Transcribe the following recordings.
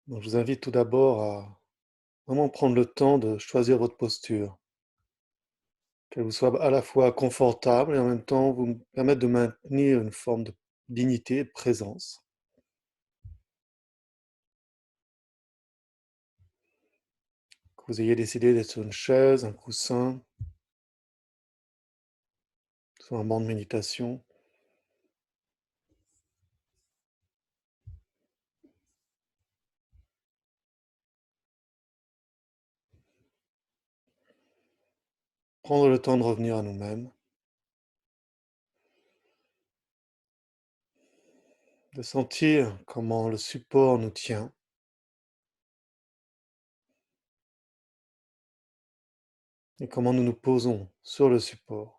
Donc, je vous invite tout d'abord à vraiment prendre le temps de choisir votre posture, qu'elle vous soit à la fois confortable et en même temps vous permettre de maintenir une forme de dignité et de présence. Que vous ayez décidé d'être sur une chaise, un coussin, sur un banc de méditation, prendre le temps de revenir à nous-mêmes, de sentir comment le support nous tient et comment nous nous posons sur le support.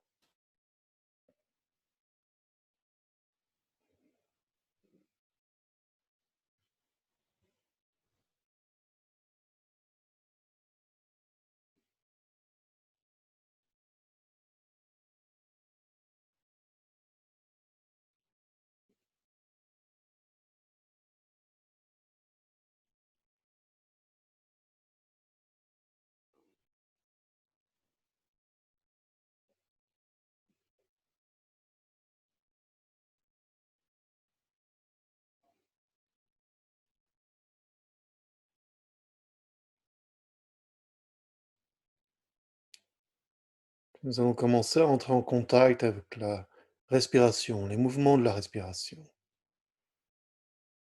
Nous allons commencer à entrer en contact avec la respiration, les mouvements de la respiration.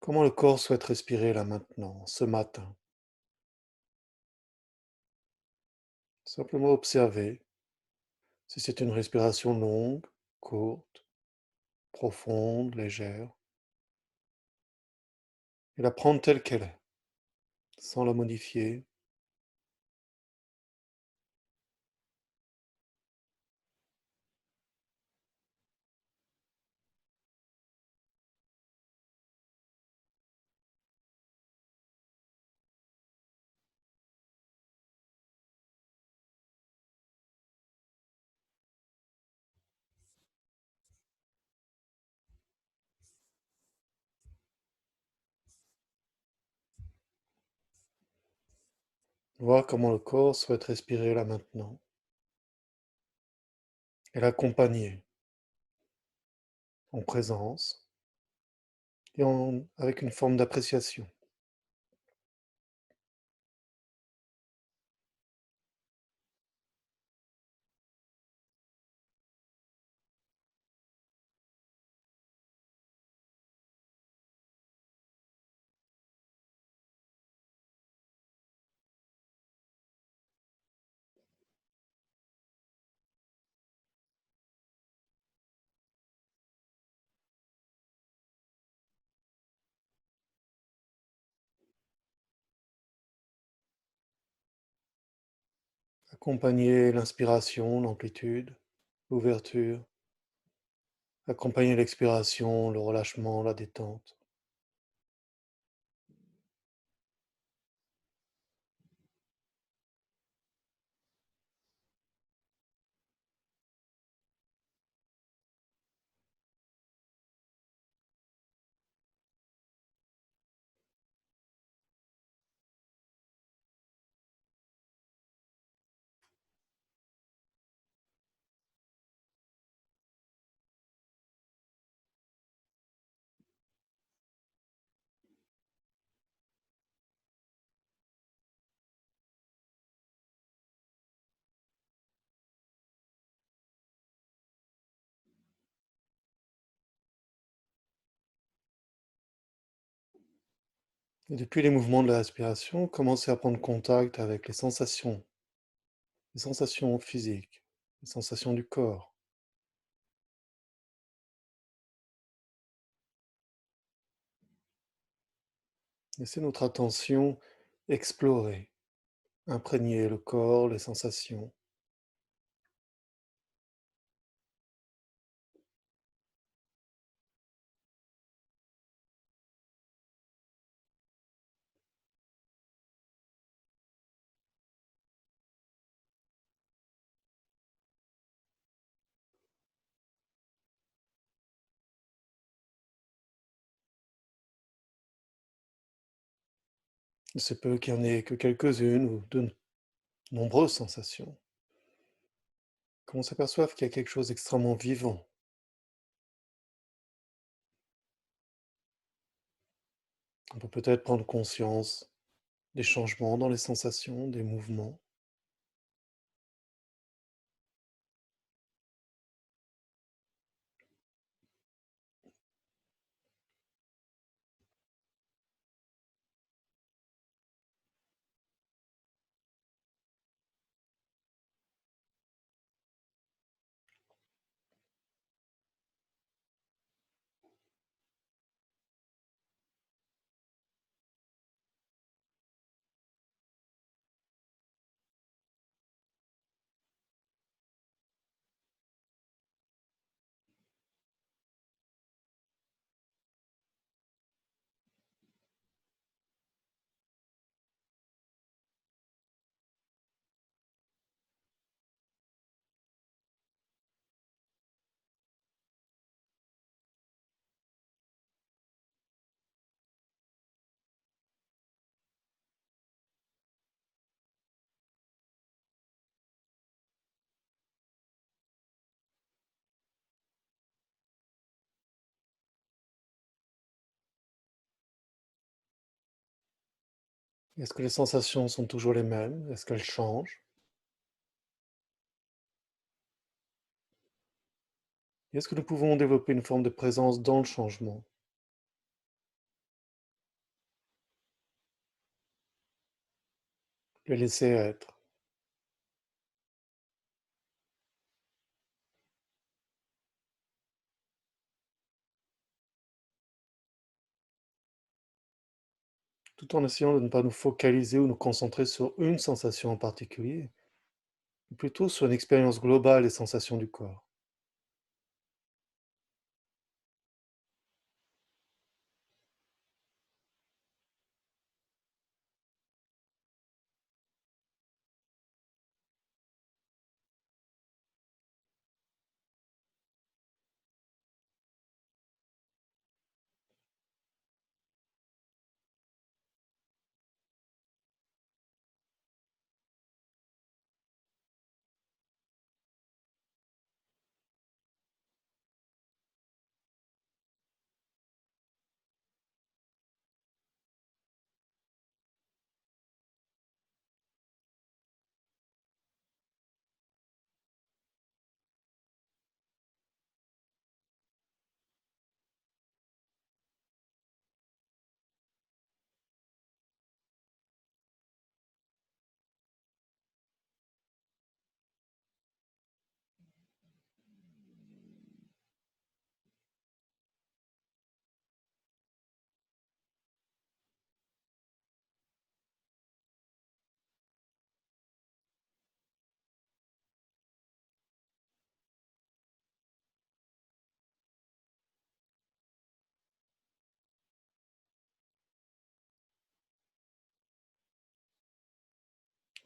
Comment le corps souhaite respirer là maintenant, ce matin? Simplement observer si c'est une respiration longue, courte, profonde, légère, et la prendre telle qu'elle est, sans la modifier. Voir comment le corps souhaite respirer là maintenant, et l'accompagner en présence avec une forme d'appréciation. Accompagner l'inspiration, l'amplitude, l'ouverture. Accompagner l'expiration, le relâchement, la détente. Et depuis les mouvements de la respiration, commencez à prendre contact avec les sensations physiques, les sensations du corps. Laissez notre attention explorer, imprégner le corps, les sensations. Il se peut qu'il y en ait que quelques-unes ou de nombreuses sensations. Qu'on s'aperçoive qu'il y a quelque chose d'extrêmement vivant. On peut peut-être prendre conscience des changements dans les sensations, des mouvements. Est-ce que les sensations sont toujours les mêmes? Est-ce qu'elles changent? Est-ce que nous pouvons développer une forme de présence dans le changement? Le laisser être, tout en essayant de ne pas nous focaliser ou nous concentrer sur une sensation en particulier, mais plutôt sur une expérience globale des sensations du corps.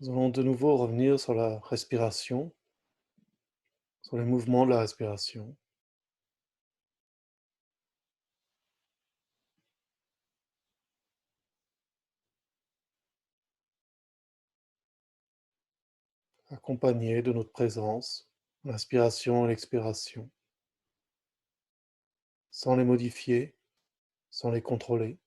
Nous allons de nouveau revenir sur la respiration, sur les mouvements de la respiration. Accompagné de notre présence, l'inspiration et l'expiration, sans les modifier, sans les contrôler.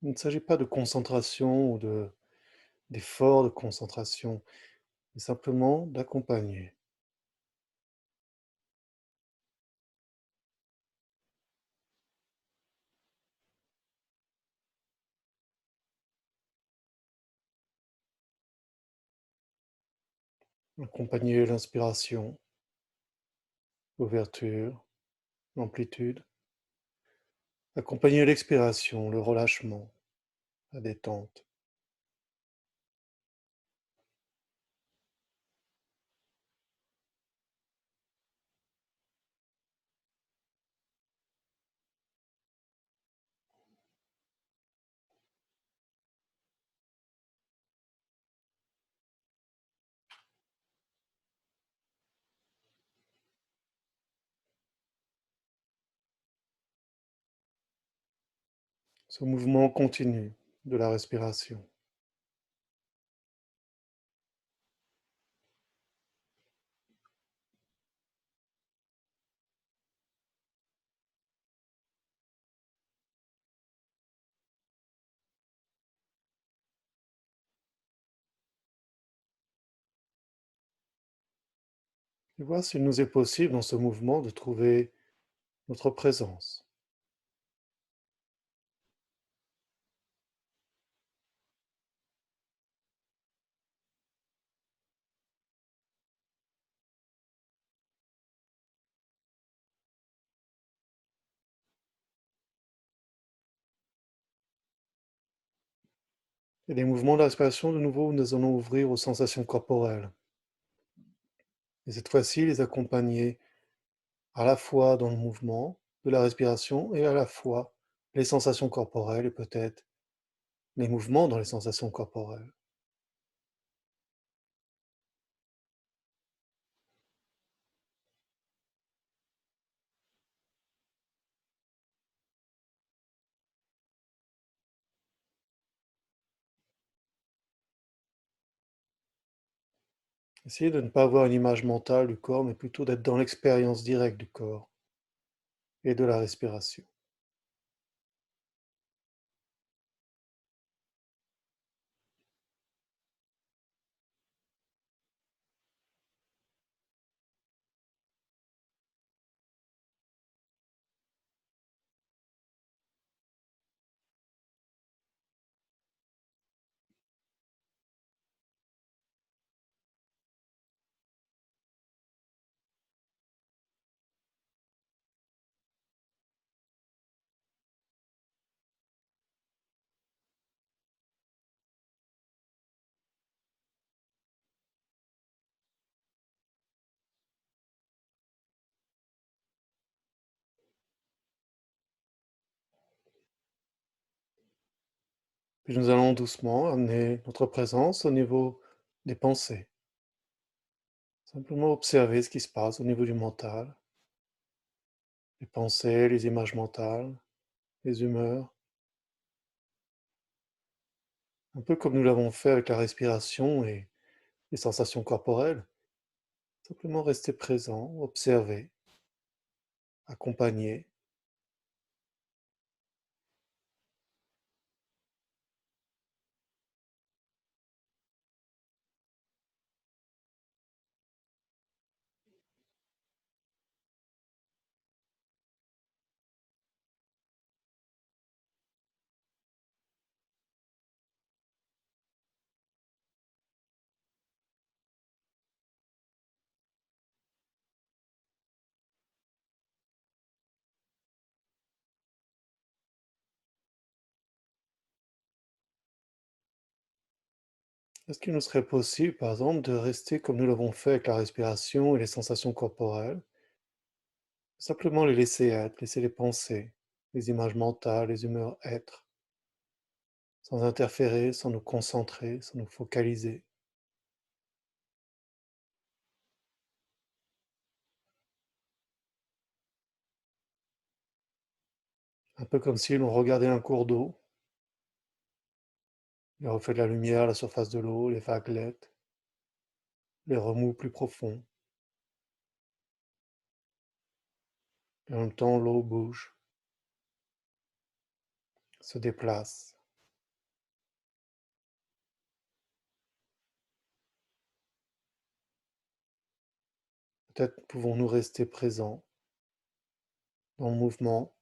Il ne s'agit pas de concentration ou d'effort de concentration, mais simplement d'accompagner. Accompagner l'inspiration, l'ouverture, l'amplitude. Accompagner l'expiration, le relâchement, la détente. Ce mouvement continu de la respiration. Et voir s'il nous est possible dans ce mouvement de trouver notre présence. Et les mouvements de la respiration, de nouveau, nous allons ouvrir aux sensations corporelles. Et cette fois-ci, les accompagner à la fois dans le mouvement de la respiration et à la fois les sensations corporelles et peut-être les mouvements dans les sensations corporelles. Essayez de ne pas avoir une image mentale du corps, mais plutôt d'être dans l'expérience directe du corps et de la respiration. Puis nous allons doucement amener notre présence au niveau des pensées. Simplement observer ce qui se passe au niveau du mental, les pensées, les images mentales, les humeurs, un peu comme nous l'avons fait avec la respiration et les sensations corporelles. Simplement rester présent, observer, accompagner. Est-ce qu'il nous serait possible, par exemple, de rester comme nous l'avons fait avec la respiration et les sensations corporelles, simplement les laisser être, laisser les pensées, les images mentales, les humeurs être, sans interférer, sans nous concentrer, sans nous focaliser, un peu comme si l'on regardait un cours d'eau, les reflets de la lumière, la surface de l'eau, les vaguelettes, les remous plus profonds, et en même temps l'eau bouge, se déplace. Peut-être pouvons-nous rester présents dans le mouvement,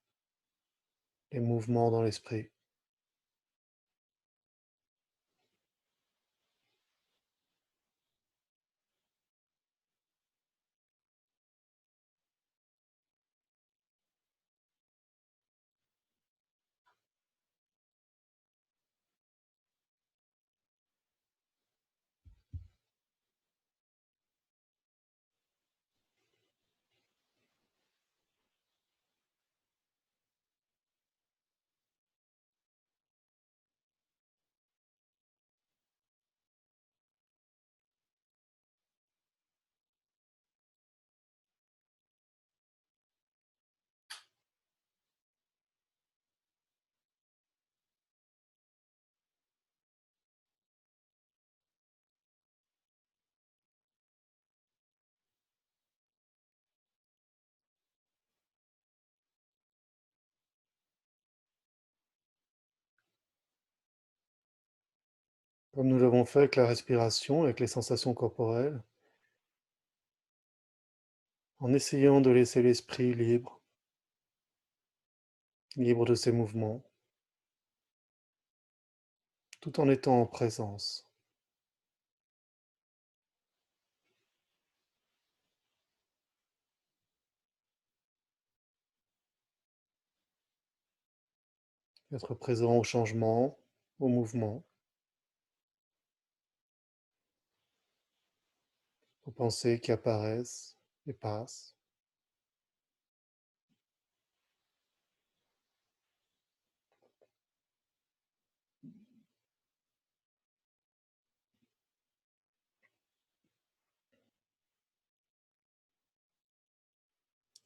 les mouvements dans l'esprit. comme nous l'avons fait avec la respiration, avec les sensations corporelles, en essayant de laisser l'esprit libre, libre de ses mouvements, tout en étant en présence. Être présent au changement, au mouvement, aux pensées qui apparaissent et passent.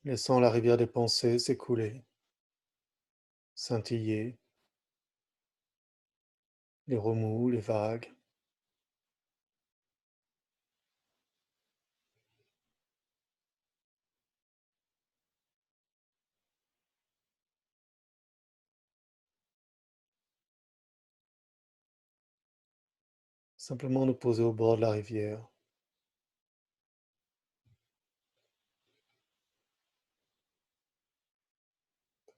Laissant la rivière des pensées s'écouler, scintiller, les remous, les vagues, simplement nous poser au bord de la rivière,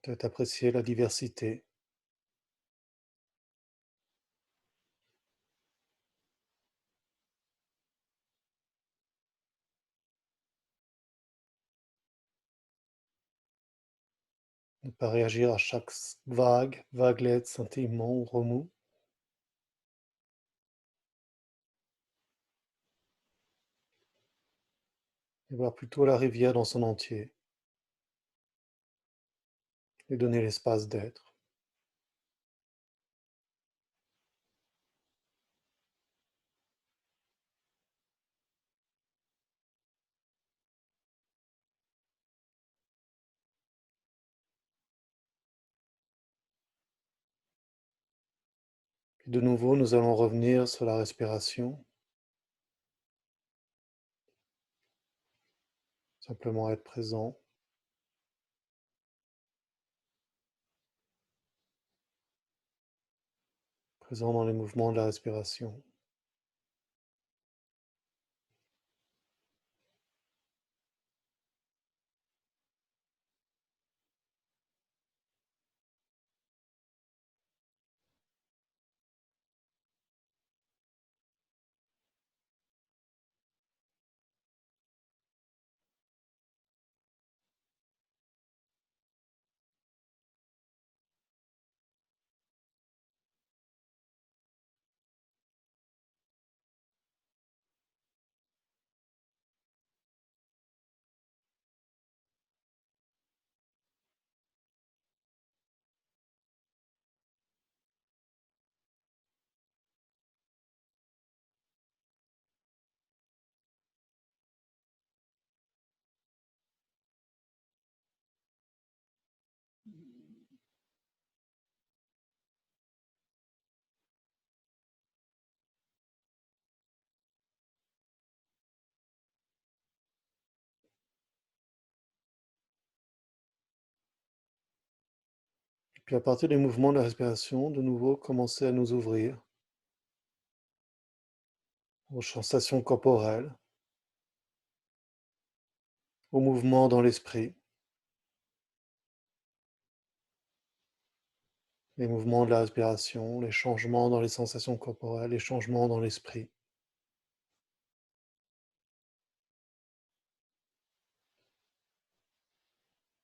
peut-être apprécier la diversité, ne pas réagir à chaque vague, vaguelette, scintillement ou remous, et voir plutôt la rivière dans son entier, lui donner l'espace d'être. Puis de nouveau, nous allons revenir sur la respiration, simplement être présent, présent dans les mouvements de la respiration. Puis à partir des mouvements de la respiration, de nouveau commencer à nous ouvrir aux sensations corporelles, aux mouvements dans l'esprit, les mouvements de la respiration, les changements dans les sensations corporelles, les changements dans l'esprit.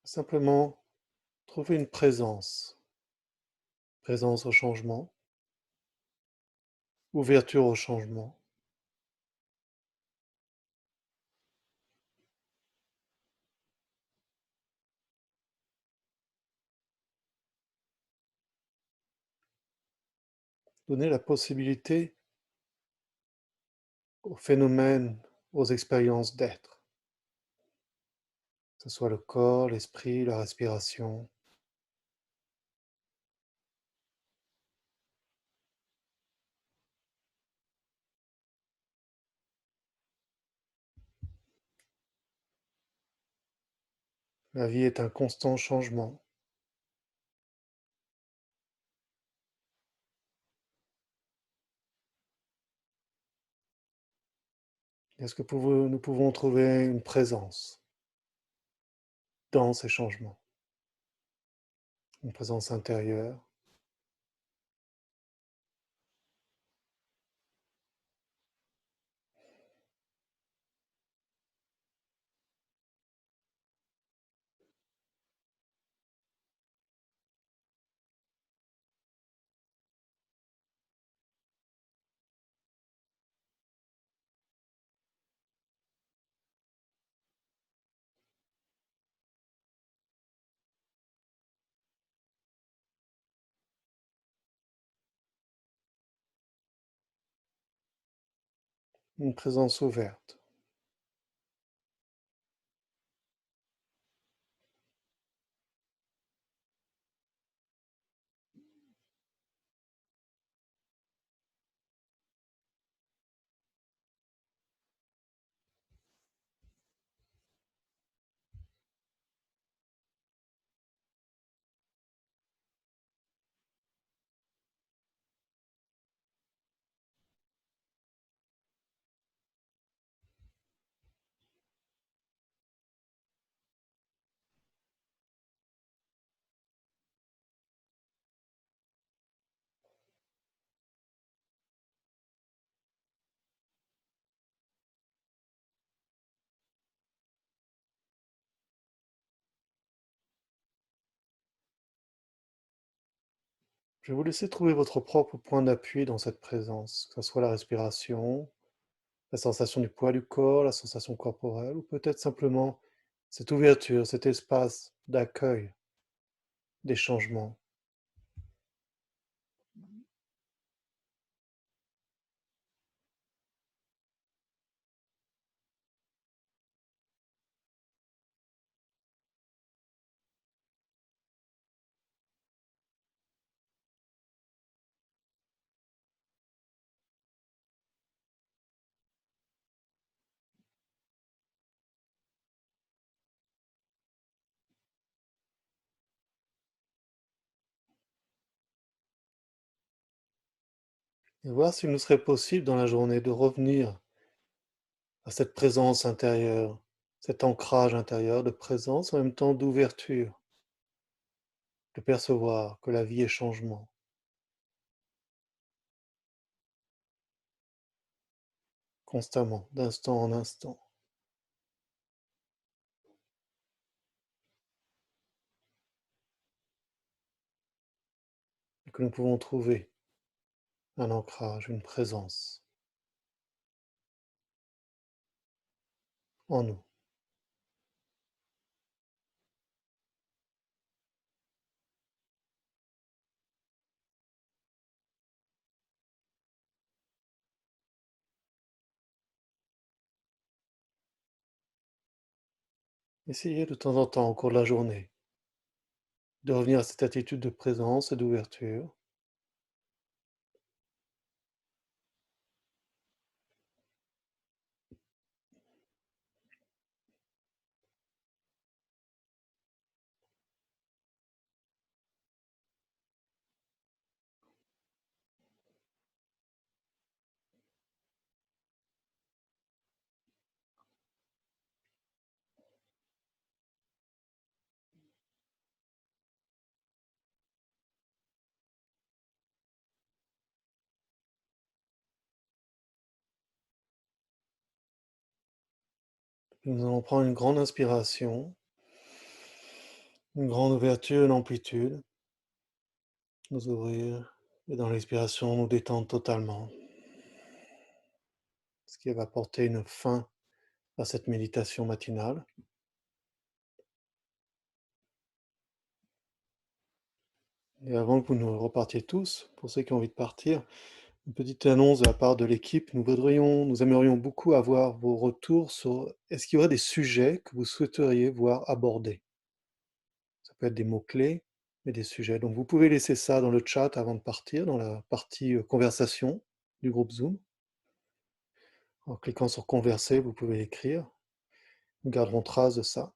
Simplement trouver une présence, présence au changement, ouverture au changement, donner la possibilité aux phénomènes, aux expériences d'être, que ce soit le corps, l'esprit, la respiration, la vie est un constant changement. Est-ce que nous pouvons trouver une présence dans ces changements? Une présence intérieure, une présence ouverte, je vais vous laisser trouver votre propre point d'appui dans cette présence, que ce soit la respiration, la sensation du poids du corps, la sensation corporelle, ou peut-être simplement cette ouverture, cet espace d'accueil des changements. Et voir s'il nous serait possible dans la journée de revenir à cette présence intérieure, cet ancrage intérieur de présence en même temps d'ouverture, de percevoir que la vie est changement, constamment, d'instant en instant, et que nous pouvons trouver un ancrage, une présence en nous. Essayez de temps en temps, au cours de la journée, de revenir à cette attitude de présence et d'ouverture. Nous allons prendre une grande inspiration, une grande ouverture, une amplitude, nous ouvrir, et dans l'expiration, nous détendre totalement, ce qui va porter une fin à cette méditation matinale. Et avant que vous ne repartiez tous, pour ceux qui ont envie de partir, une petite annonce de la part de l'équipe. Nous aimerions beaucoup avoir vos retours sur est-ce qu'il y aurait des sujets que vous souhaiteriez voir abordés? Ça peut être des mots-clés, mais des sujets. Donc vous pouvez laisser ça dans le chat avant de partir, dans la partie conversation du groupe Zoom. En cliquant sur converser, vous pouvez écrire. Nous garderons trace de ça.